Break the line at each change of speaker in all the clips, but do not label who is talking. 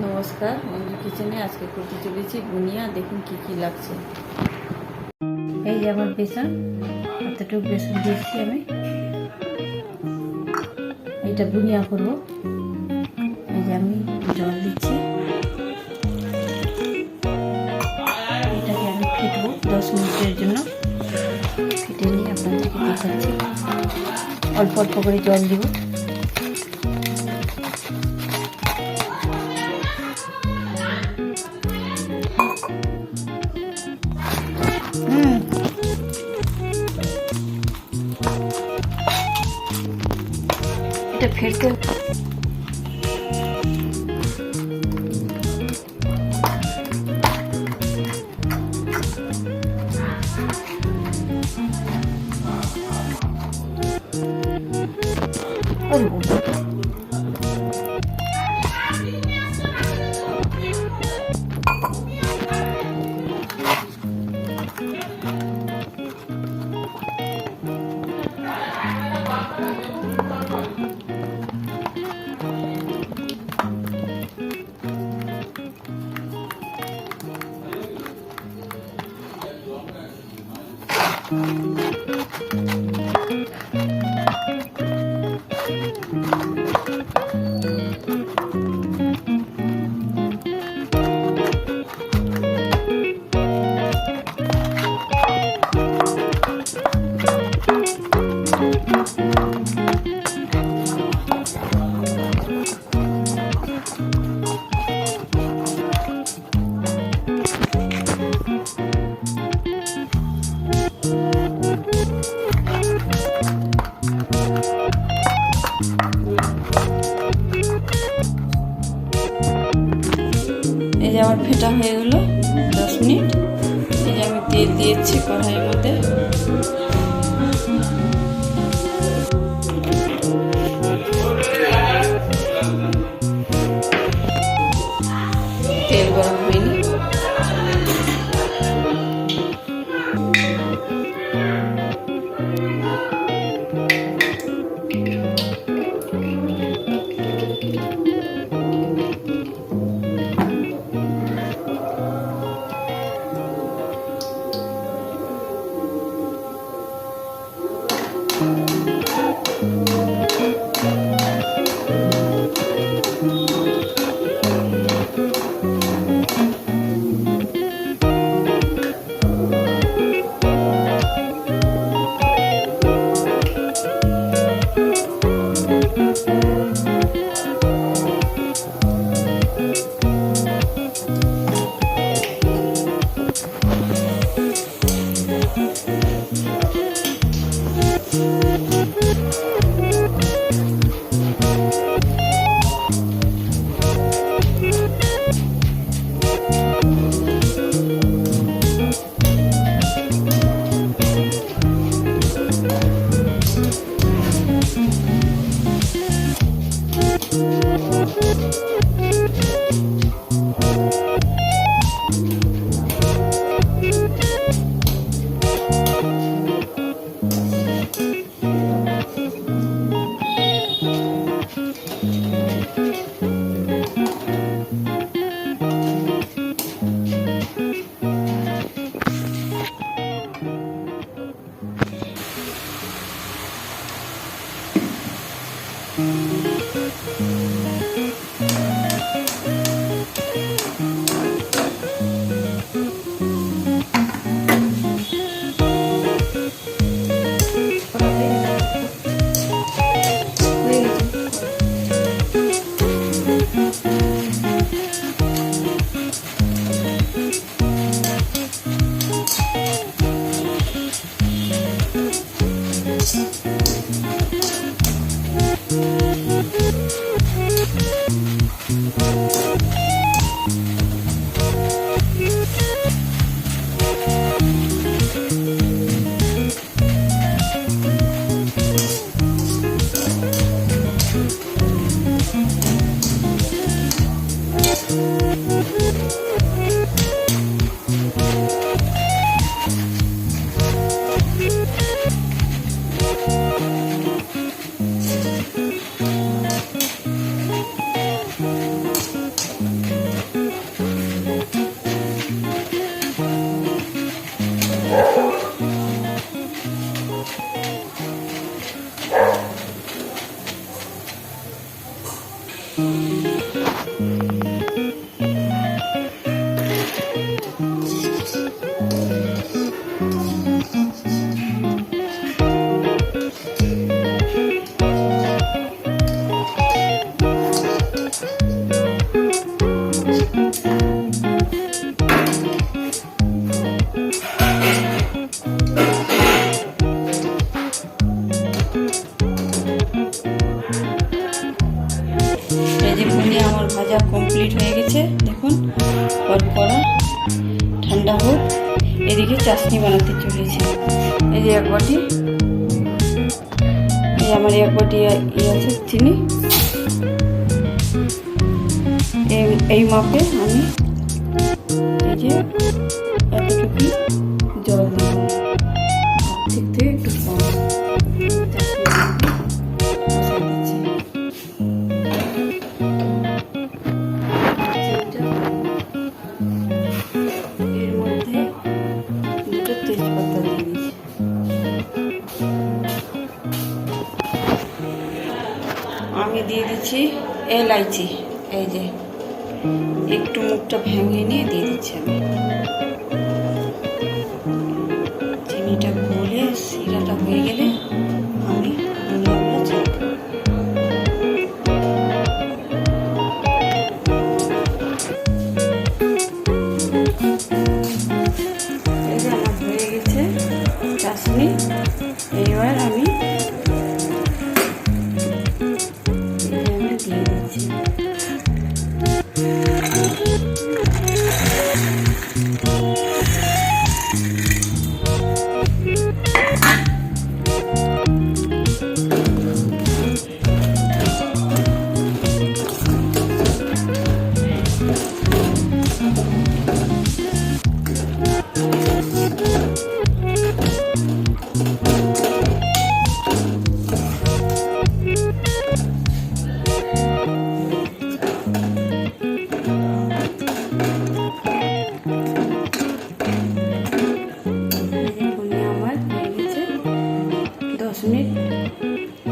নমস্কার, মঞ্জু কিচেনে আজকে করতে চলেছি বুনিয়া। দেখুন কি কি লাগছে। এই যে আমার বেসন, এতটুকু বেসন দিয়েছি আমি। এটা বুনিয়া করবো। এই যে আমি জল দিচ্ছি, এটাকে আমি ফেটবো 10 মিনিটের জন্য। ফেটে নিয়ে আপনাদেরকে দেখাচ্ছি। অল্প অল্প করে জল দিব। এটা ফেটতে আমার ফেটা হয়ে গেল 10 মিনিট। এই যে আমি তেল দিয়েছি কড়াইয়ের মধ্যে। তেল গরম হয়নি। ভাজা কমপ্লিট হয়ে গেছে। দেখুন কড়া ঠান্ডা হোক। এদিকে চাটনি বানাতে চলেছি। এই যে 1 বাটি, এই আমার 1 বাটি আছে চিনি। এই মাপে আমি এই যে এতটুকু জল দিব, ঠিক থেকে একটু কম। এর মধ্যে 2টো তেজপাতা দিয়ে দিচ্ছি। আমি দিয়ে দিচ্ছি এলাইচি। এই যে একটু মুখটা ভেঙে নিয়ে দিয়ে দিচ্ছি আমি। চিনিটা গলে শিরাটা হয়ে গেলে আমি বুনিয়াগুলো ছেড়ে দেবো। এই যে আমার হয়ে গেছে চাটনি। এইবার আমি দিয়ে দিচ্ছি।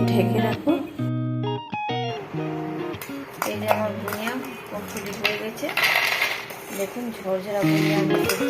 ঢেকে রাখো। এই যে আমার বুনিয়া কমপ্লিট হয়ে গেছে। দেখুন ঝরঝরা বুনিয়া আমি করছি।